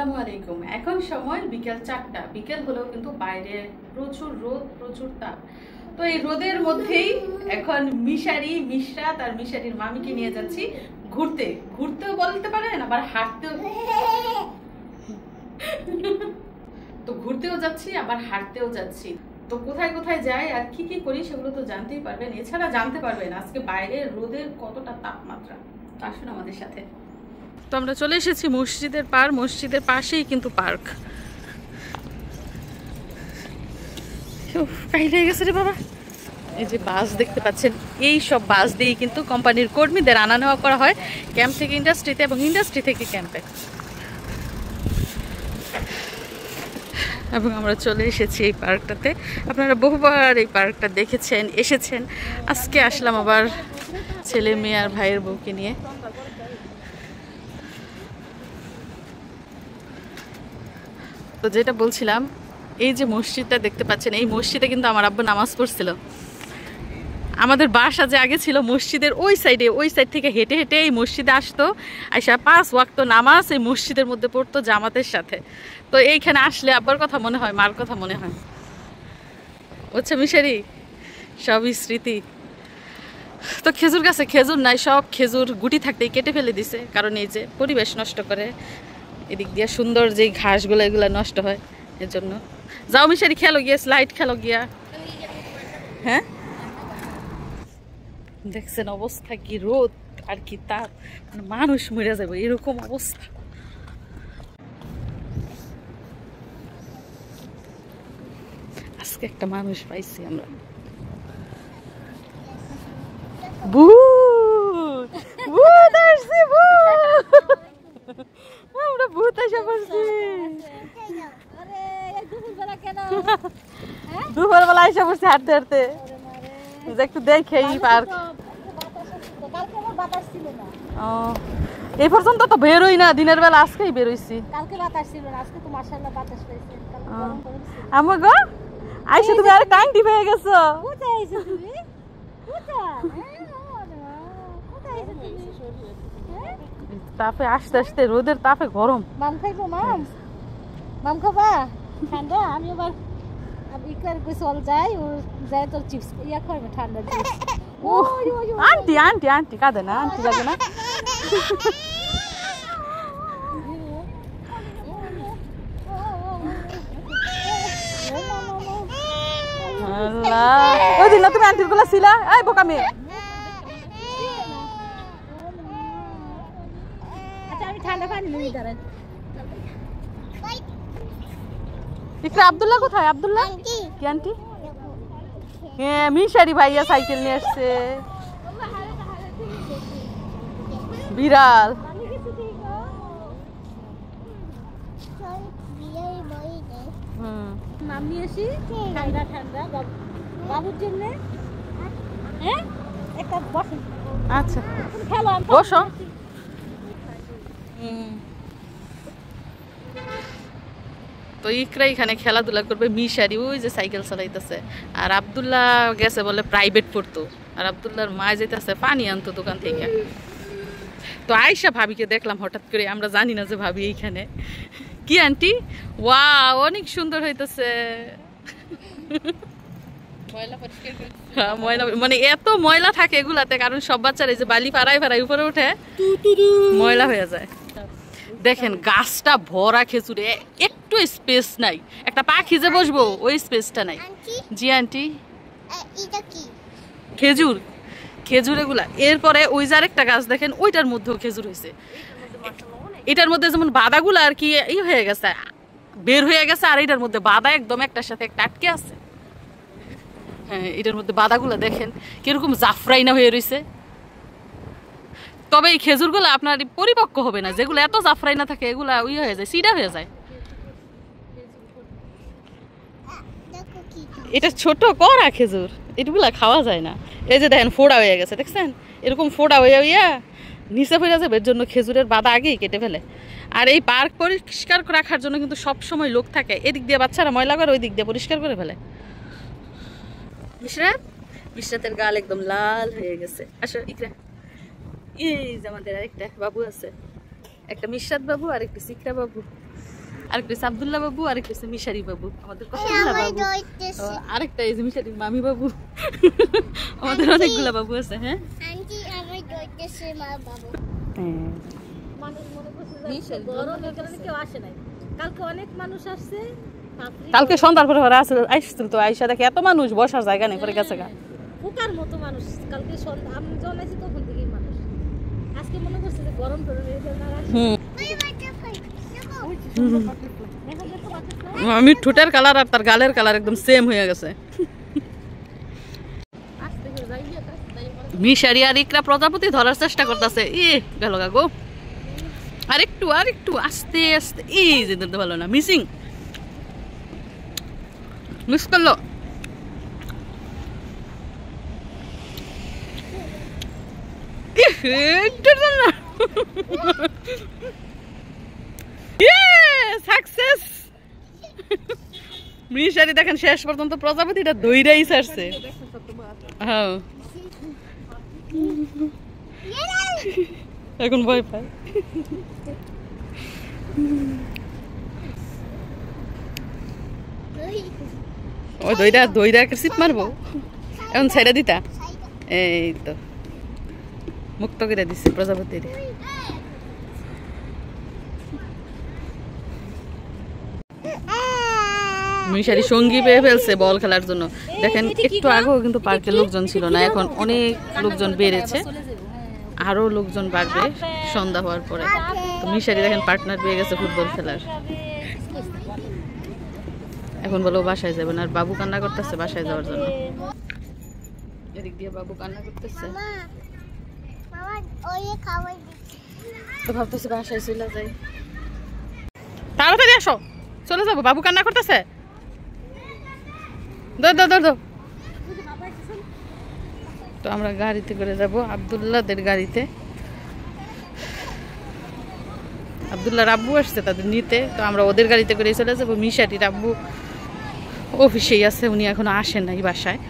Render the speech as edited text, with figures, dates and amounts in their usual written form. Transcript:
আসসালামু আলাইকুম। এখন সময় বিকেল 4টা। বিকেল হলেও কিন্তু বাইরে প্রচুর রোদ, প্রচুর তাপ। তো এই রোদের মধ্যেই এখন মিশরাত আর মিশারির মামিকে নিয়ে যাচ্ছি ঘুরতে। ঘুরতেও বলতে পারেন, আবার হাঁটতেও। তো ঘুরতেও যাচ্ছি, আবার হাঁটতেও যাচ্ছি। তো কোথায় কোথায় যাই আর কি কি করি সেগুলো তো জানতেই পারবেন। এছাড়া জানতে পারবেন আজকে বাইরে রোদের কতটা তাপমাত্রা। আসুন আমাদের সাথে। তো আমরা চলে এসেছি মসজিদের মসজিদের পাশেই কিন্তু পার্ক। লেগে গেছে রে বাবা। এই যে বাস দেখতে পাচ্ছেন, এই সব বাস দিয়েই কিন্তু কোম্পানির কর্মীদের আনা নেওয়া করা হয় ক্যাম্প থেকে ইন্ডাস্ট্রিতে এবং ইন্ডাস্ট্রি থেকে ক্যাম্পে। এবং আমরা চলে এসেছি এই পার্কটাতে। আপনারা বহুবার এই পার্কটা দেখেছেন, এসেছেন। আজকে আসলাম আবার ছেলে মেয়ে আর ভাইয়ের বউকে নিয়ে। তো যেটা বলছিলাম, এই যে মসজিদটা দেখতে পাচ্ছেন, এই মসজিদে কিন্তু আমার আব্বু নামাজ পড়ছিল। আমাদের বাসা যে আগে ছিল মসজিদের ওই সাইড থেকে হেঁটে হেঁটে এই মসজিদে আসতো, আইসা 5 ওয়াক্ত নামাজ এই মসজিদের মধ্যে পড়তো জামাতের সাথে। তো এইখানে আসলে আব্বার কথা মনে হয়, মার কথা মনে হয়। বুঝছে মিশারি, সবই স্মৃতি। তো খেজুর গাছে খেজুর নাই, সব খেজুর গুটি থাকতেই কেটে ফেলে দিছে, কারণ এই যে পরিবেশ নষ্ট করে, এদিক দিয়ে সুন্দর যেই ঘাসগুলো এগুলো নষ্ট হয় এর জন্য। যাও মিশারি, খেলো গিয়া, স্লাইড খেলো গিয়া। হ্যাঁ, দেখছেন অবস্থা কি, রোদ আর কি তাপ, মানুষ মরে যাবে এরকম অবস্থা। আজকে একটা মানুষ পাইছি আমরা। ভূত ভূত আসছে, আমরা ভূত আসা পড়ছি। দুপুরবেলা আসা পড়ছি হাঁটতে হাঁটতে, একটু দেখে এই পার্ক। এই পর্যন্ত তো বেরোই না দিনের বেলা, আজকেই বেরোইছি। আমার গো আইসা তুমি আরে কাইন্ডি হয়ে গেছো। তাপে আসতে আসতে রোদের তাপে গরম। মাম খাইবো? মাম খাবা ঠান্ডা? আমি আবার ইকরার গোসল যাই, ও যায় তো চিপস ইয়া খাবে ঠান্ডা চিপস। আন্টি আন্টি আন্টি কাঁদে না, আন্টি লাগে না। ওই দিন তুমি আন্টির গুলা ছিলা, এই বোকা মেয়ে। আচ্ছা আমি ঠান্ডা পানি নিয়ে দাঁড়াই। ইকরা, আব্দুল্লাহ কোথায়? আব্দুল্লাহ কি আন্টি? হ্যাঁ, মিশারি ভাইয়া সাইকেল নিয়ে আসছে, বিড়াল। নাম নিয়ে আসি ঠান্ডা ঠান্ডা বাবুর জন্য। হ্যাঁ একটা বসো। আচ্ছা খেলো, বসো। তো ইকরা এখানে খেলাধুলা করবে, মিশারি ওই যে সাইকেল চালাইতেছে, আর আব্দুল্লাহ গেছে বলে প্রাইভেট পড়তো, আর আব্দুল্লাহর মা যেতেছে পানি আনতো দোকান থেকে। তো আয়শা ভাবিকে দেখলাম হঠাৎ করে, আমরা জানি না যে ভাবি এইখানে। কি আন্টি? ওয়াও, অনেক সুন্দর হইতেছে। ময়লা মানে এত ময়লা থাকে এগুলাতে, কারণ সব বাচ্চারা এই যে বালি পাড়ায় পাড়ায় উপরে উঠে ময়লা হয়ে যায়। দেখেন গাছটা ভরা খেজুরে, একটু স্পেস নাই, একটা পাখি যে বসবো ওই স্পেসটা নাই। জি আন্টি, খেজুর খেজুর এগুলা। এরপরে ওই যে আরেকটা গাছ দেখেন, ওইটার মধ্যেও খেজুর হয়েছে। এটার মধ্যে যেমন বাদাগুলো আর কি ই হয়ে গেছে, বের হয়ে গেছে, আর এটার মধ্যে বাদা একদম একটার সাথে একটা আটকে আছে। হ্যাঁ, এটার মধ্যে বাদাগুলো দেখেন কিরকম জাফরাইনা হয়ে রয়েছে। তবে এই খেজুরগুলো আপনার পরিপক্ক হবে না, যেগুলো এত জাফরাইনা থাকে এগুলা ওই হয়ে যায়, সিডা হয়ে যায়। এটা ছোট কড়া খেজুর, এগুলা খাওয়া যায় না। এই যে দেখেন ফোড়া হয়ে গেছে, দেখছেন এরকম ফোড়া হয়ে হইয়া নিচে ফিরে যাবে, এর জন্য খেজুরের বাদা আগেই কেটে ফেলে। আর এই পার্ক পরিষ্কার রাখার জন্য কিন্তু সব সময় লোক থাকে, এদিক দিয়ে বাচ্চারা ময়লা করে, ওই দিক দিয়ে পরিষ্কার করে ফেলে। মিশরাতের গাল একদম লাল হয়ে গেছে। আসো ইকরা, এই যে আমাদের আরেকটা বাবু আছে, একটা মিশরাত বাবু আর একটা সিকরা বাবু। আরেকটা হচ্ছে আব্দুল্লাহ বাবু, আরেকটা হচ্ছে মিশারি বাবু, আমাদের কতগুলা বাবু। আরেকটা এই যে মিশারির মামি বাবু। আমাদের অনেকগুলা বাবু আছে। হ্যাঁ কালকে সন্ধ্যার পরে ওরা আসছিল তো, আইসা দেখে এত মানুষ, বসার জায়গা নেই, পরে গেছে গা ফুকার মতো মানুষ। কালকে সন্ধ্যা আমি যখন আছি তখন থেকেই মানুষ। আজকে মনে করছে যে গরম আমি ঠোঁটের কালার আর তার গালের কালার একদম সেম হয়ে গেছে। মিশারি আর ইকরা প্রজাপতি ধরার চেষ্টা করতেছে। গেল গা গো, আরেকটু আরেকটু আস্তে আস্তে। এই যে ধরতে ভালো না, মিসিং, মিস করলো। সাকসেস। মিশারি দেখেন শেষ পর্যন্ত প্রজাপতিটা দইরাই ছাড়ছে। হ্যাঁ এখন ভয় পায়। ওই দইটা একটা সিট মারবো এখন, ছেড়ে দিতা। এই তো মুক্ত করে দিচ্ছে প্রজাপতির। মিশারি সঙ্গী পেয়ে ফেলছে বল খেলার জন্য। দেখেন একটু আগেও কিন্তু পার্কে লোকজন ছিল না, এখন অনেক লোকজন বেড়েছে, আরো লোকজন বাড়বে সন্ধ্যা হওয়ার পরে। তো মিশারি দেখেন পার্টনার পেয়ে গেছে ফুটবল খেলার। এখন বলো বাসায় যাবেন, আর বাবু কান্না করতেছে বাসায় যাওয়ার জন্য। এদিক দিয়ে বাবু কান্না করতেছে, তো ভাবতেছি বাসায় চলে যাই। তাড়াতাড়ি আসো, চলে যাবো, বাবু কান্না করতেছে। তো আমরা গাড়িতে করে যাব, আব্দুল্লাহদের গাড়িতে। আব্দুল্লাহর আব্বু আসছে তাদের নিতে, তো আমরা ওদের গাড়িতে করে চলে যাবো। মিশারির আব্বু অফিসেই আছে, উনি এখনো আসেন নাই বাসায়।